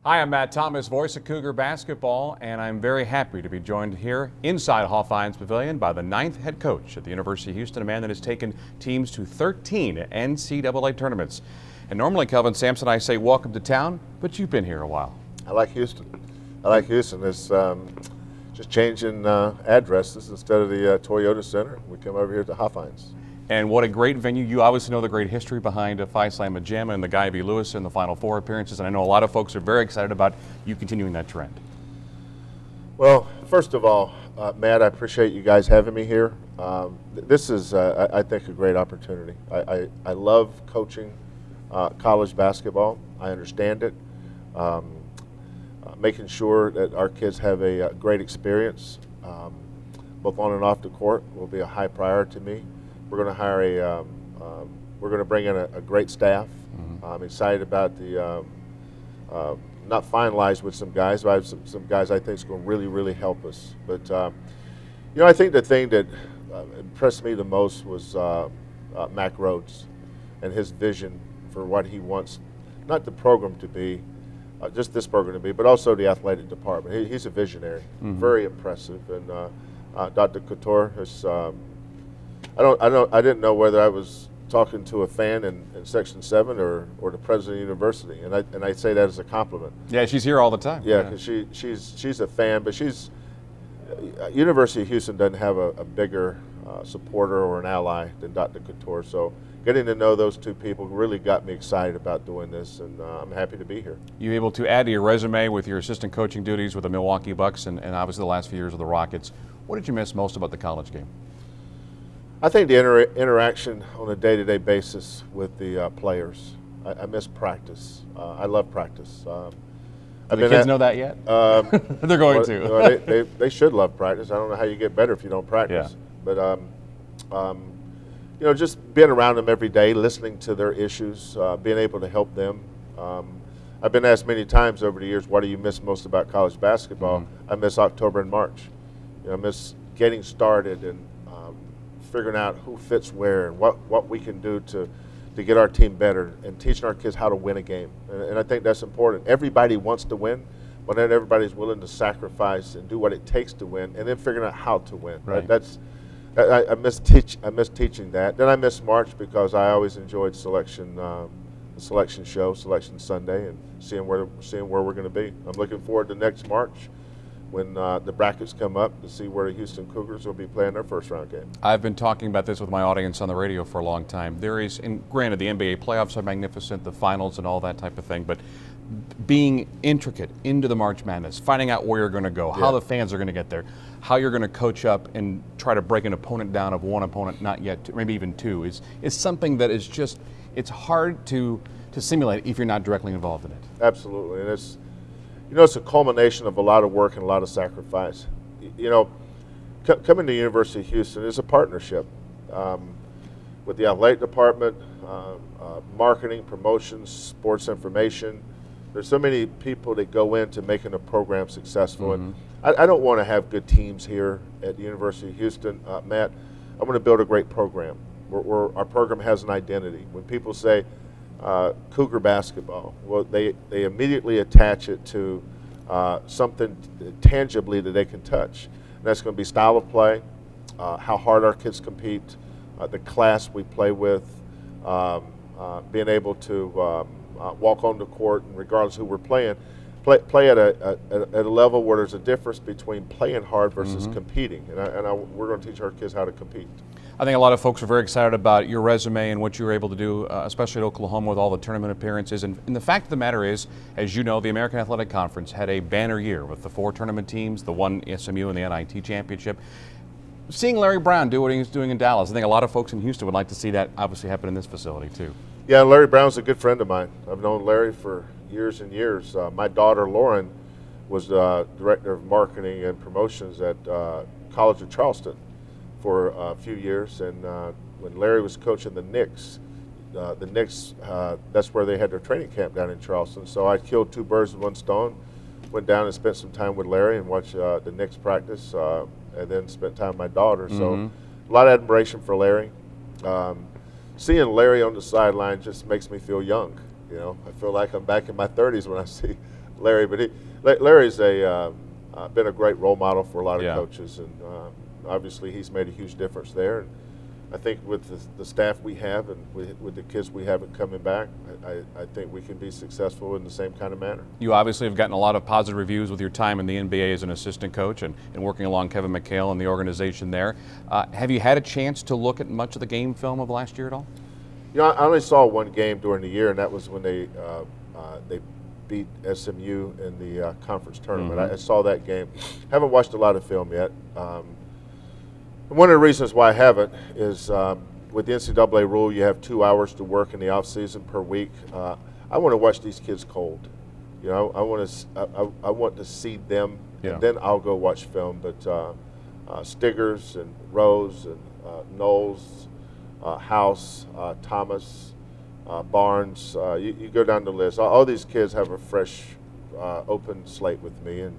Hi, I'm Matt Thomas, voice of Cougar Basketball, and I'm very happy to be joined here inside Hofheinz Pavilion by the 9th head coach at the University of Houston, a man that has taken teams to 13 NCAA tournaments. And normally, Kelvin Sampson, I say welcome to town, but you've been here a while. I like Houston. It's just changing addresses. Instead of the Toyota Center, we come over here to Hofheinz. And what a great venue. You obviously know the great history behind Phi Slama Jama and the Guy V. Lewis in the Final Four appearances, and I know a lot of folks are very excited about you continuing that trend. Well, first of all, Matt, I appreciate you guys having me here. This is, I think, a great opportunity. I love coaching college basketball. I understand it. Making sure that our kids have a great experience, both on and off the court, will be a high priority to me. We're going to hire we're going to bring in a great staff. I'm excited about the, not finalized with some guys, but I have some guys I think is going to really help us. But, I think the thing that impressed me the most was Mack Rhodes and his vision for what he wants, not the program to be, just this program to be, but also the athletic department. He's a visionary, very impressive. And Dr. Couture has, I didn't know whether I was talking to a fan in Section 7 or the president of the university, and I say that as a compliment. Yeah, she's here all the time. Yeah, because she's a fan, but University of Houston doesn't have a bigger supporter or an ally than Dr. Couture. So getting to know those two people really got me excited about doing this, and I'm happy to be here. You able to add to your resume with your assistant coaching duties with the Milwaukee Bucks and obviously the last few years of the Rockets. What did you miss most about the college game? I think the interaction on a day-to-day basis with the players. I miss practice. I love practice. Do the kids know that yet? They're going to. They should love practice. I don't know how you get better if you don't practice. Yeah. But just being around them every day, listening to their issues, being able to help them. I've been asked many times over the years, what do you miss most about college basketball? I miss October and March. I miss getting started and figuring out who fits where and what we can do to get our team better and teaching our kids how to win a game. And I think that's important. Everybody wants to win, but not everybody's willing to sacrifice and do what it takes to win, and then figuring out how to win. Right. I miss teaching that. Then I miss March because I always enjoyed selection, the selection show, Selection Sunday, and seeing where we're going to be. I'm looking forward to next March, when the brackets come up, to see where the Houston Cougars will be playing their first round game. I've been talking about this with my audience on the radio for a long time. There is, and granted, the NBA playoffs are magnificent, the finals and all that type of thing, but being intricate into the March Madness, finding out where you're going to go, how the fans are going to get there, how you're going to coach up and try to break an opponent down of one opponent, not yet, maybe even two, is something that is just, it's hard to simulate if you're not directly involved in it. Absolutely, and it's a culmination of a lot of work and a lot of sacrifice. Coming to the University of Houston is a partnership with the athletic department, marketing, promotions, sports information. There's so many people that go into making a program successful. And I don't want to have good teams here at the University of Houston, Matt. I want to build a great program where our program has an identity. When people say, Cougar basketball, well, they immediately attach it to something tangibly that they can touch. And that's going to be style of play, how hard our kids compete, the class we play with, being able to walk on the court, and regardless of who we're playing, play at a level where there's a difference between playing hard versus competing. And we're going to teach our kids how to compete. I think a lot of folks are very excited about your resume and what you were able to do, especially at Oklahoma with all the tournament appearances. And the fact of the matter is, as you know, the American Athletic Conference had a banner year with the 4 tournament teams, the 1 SMU and the NIT championship. Seeing Larry Brown do what he's doing in Dallas, I think a lot of folks in Houston would like to see that obviously happen in this facility too. Yeah, Larry Brown's a good friend of mine. I've known Larry for years and years. My daughter Lauren was director of marketing and promotions at College of Charleston for a few years, and when Larry was coaching the Knicks, that's where they had their training camp down in Charleston. So I killed 2 birds with 1 stone, went down and spent some time with Larry and watched the Knicks practice, and then spent time with my daughter. So a lot of admiration for Larry. Seeing Larry on the sideline just makes me feel young. I feel like I'm back in my 30s when I see Larry, but Larry's been a great role model for a lot of coaches, and obviously he's made a huge difference there. And I think with the staff we have and with the kids we have coming back, I think we can be successful in the same kind of manner. You obviously have gotten a lot of positive reviews with your time in the NBA as an assistant coach and working along Kevin McHale and the organization there. Have you had a chance to look at much of the game film of last year at all? You know, I only saw one game during the year, and that was when they beat SMU in the conference tournament. I saw that game. Haven't watched a lot of film yet. One of the reasons why I haven't is with the NCAA rule, you have 2 hours to work in the off season per week. I want to watch these kids cold. You know, I want to see them, and then I'll go watch film. But Stiggers and Rose and Knowles, House, Thomas, Barnes, you go down the list. All these kids have a fresh, open slate with me, and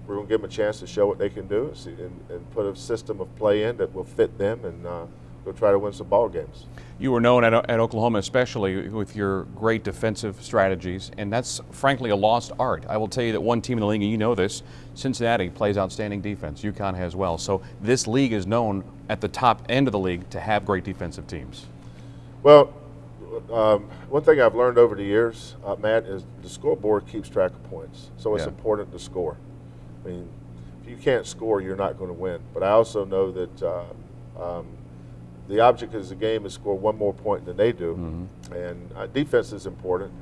we're going to give them a chance to show what they can do and put a system of play in that will fit them, and go try to win some ball games. You were known at Oklahoma especially with your great defensive strategies, and that's frankly a lost art. I will tell you that one team in the league, and you know this, Cincinnati plays outstanding defense. UConn has well. So this league is known at the top end of the league to have great defensive teams. Well, one thing I've learned over the years, Matt, is the scoreboard keeps track of points. So it's important to score. I mean, if you can't score, you're not going to win. But I also know that the object of the game is score one more point than they do, and defense is important.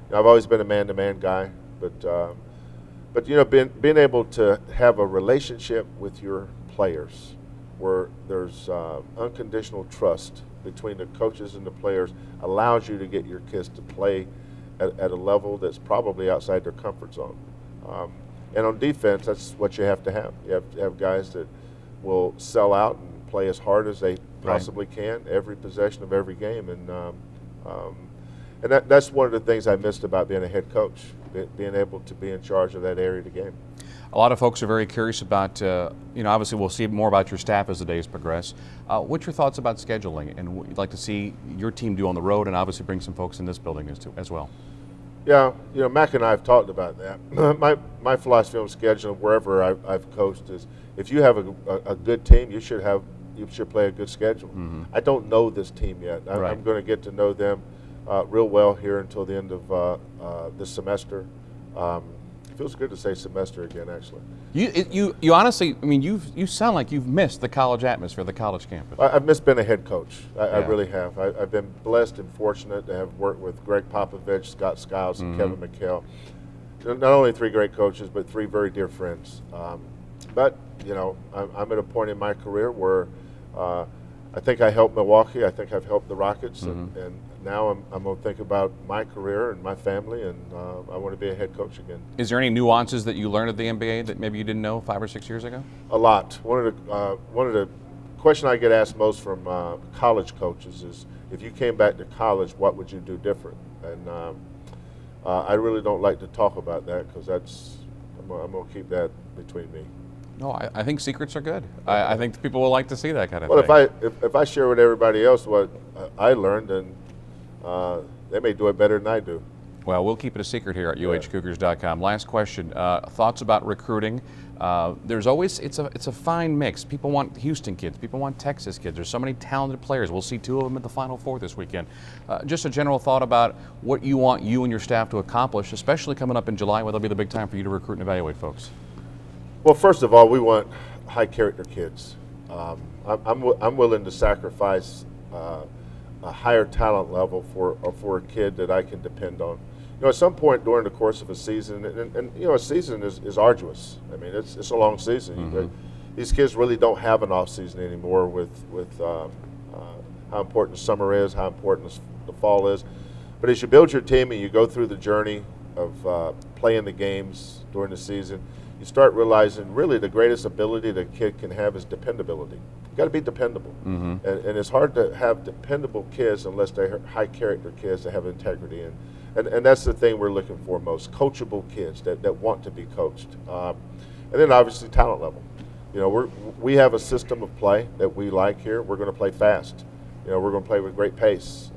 You know, I've always been a man-to-man guy, but you know, being able to have a relationship with your players where there's unconditional trust between the coaches and the players allows you to get your kids to play at a level that's probably outside their comfort zone. And on defense, that's what you have to have. You have to have guys that will sell out and play as hard as they possibly can every possession of every game. And that's one of the things I missed about being a head coach, being able to be in charge of that area of the game. A lot of folks are very curious about, you know, obviously we'll see more about your staff as the days progress. What's your thoughts about scheduling and what you'd like to see your team do on the road, and obviously bring some folks in this building as well? Yeah, you know, Mac and I have talked about that. My philosophy on scheduling wherever I've coached is if you have a good team, you should play a good schedule. I don't know this team yet. I'm going to get to know them real well here until the end of this semester. It feels good to say semester again, actually. You honestly, I mean, you sound like you've missed the college atmosphere, the college campus. I've missed being a head coach. I really have. I've been blessed and fortunate to have worked with Greg Popovich, Scott Skiles, and Kevin McHale. Not only 3 great coaches, but 3 very dear friends. But you know, I'm at a point in my career where I think I helped Milwaukee. I think I've helped the Rockets, and now I'm going to think about my career and my family, and I want to be a head coach again. Is there any nuances that you learned at the NBA that maybe you didn't know 5 or 6 years ago? A lot. One of the question I get asked most from college coaches is, if you came back to college, what would you do different? And I really don't like to talk about that because I'm going to keep that between me. No, I think secrets are good. I think people will like to see that kind of thing. Well, if I share with everybody else what I learned, then they may do it better than I do. Well, we'll keep it a secret here at uhcougars.com. Last question: thoughts about recruiting? There's always it's a fine mix. People want Houston kids. People want Texas kids. There's so many talented players. We'll see 2 of them at the Final Four this weekend. Just a general thought about what you want you and your staff to accomplish, especially coming up in July, where there'll be the big time for you to recruit and evaluate folks. Well, first of all, we want high character kids. I'm willing to sacrifice a higher talent level for a kid that I can depend on. You know, at some point during the course of a season, and you know, a season is arduous. I mean, it's a long season. These kids really don't have an off season anymore with how important summer is, how important the fall is. But as you build your team and you go through the journey of playing the games during the season, you start realizing really the greatest ability that a kid can have is dependability. You got to be dependable. And it's hard to have dependable kids unless they're high character kids that have integrity. And that's the thing we're looking for most, coachable kids that want to be coached. And then obviously talent level. You know, we have a system of play that we like here. We're going to play fast. You know, we're going to play with great pace.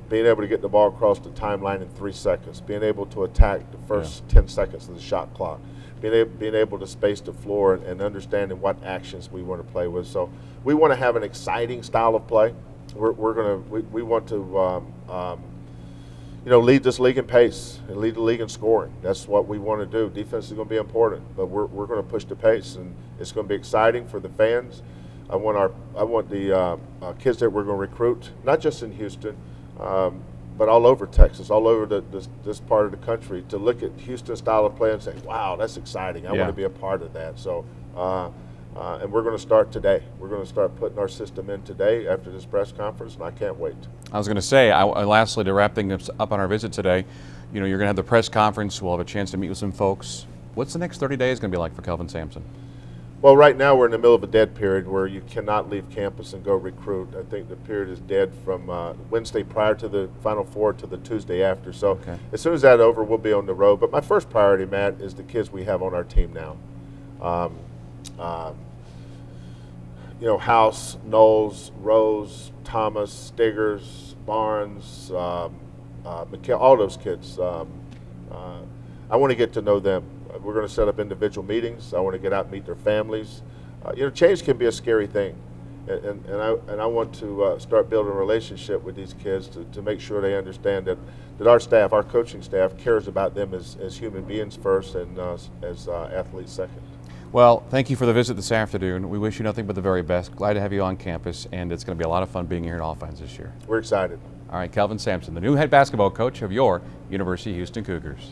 being able to get the ball across the timeline in 3 seconds, being able to attack the first 10 seconds of the shot clock, being able to space the floor and understanding what actions we want to play with. So we want to have an exciting style of play. We want to lead this league in pace and lead the league in scoring. That's what we want to do. Defense is going to be important, but we're going to push the pace, and it's going to be exciting for the fans. I want the kids that we're going to recruit, not just in Houston, but all over Texas, all over this part of the country, to look at Houston's style of play and say, wow, that's exciting. I want to be a part of that. So, and we're going to start today. We're going to start putting our system in today after this press conference, and I can't wait. I was going to say, lastly, to wrap things up on our visit today, you're going to have the press conference. We'll have a chance to meet with some folks. What's the next 30 days going to be like for Kelvin Sampson? Well, right now we're in the middle of a dead period where you cannot leave campus and go recruit. I think the period is dead from Wednesday prior to the Final Four to the Tuesday after. So as soon as that's over, we'll be on the road. But my first priority, Matt, is the kids we have on our team now. House, Knowles, Rose, Thomas, Stiggers, Barnes, McKell, all those kids. I want to get to know them. We're going to set up individual meetings. I want to get out and meet their families. Change can be a scary thing, and I want to start building a relationship with these kids to make sure they understand that our staff, our coaching staff, cares about them as human beings first and as athletes second. Well, thank you for the visit this afternoon. We wish you nothing but the very best. Glad to have you on campus, and it's going to be a lot of fun being here in Offense this year. We're excited. All right, Kelvin Sampson, the new head basketball coach of your University of Houston Cougars.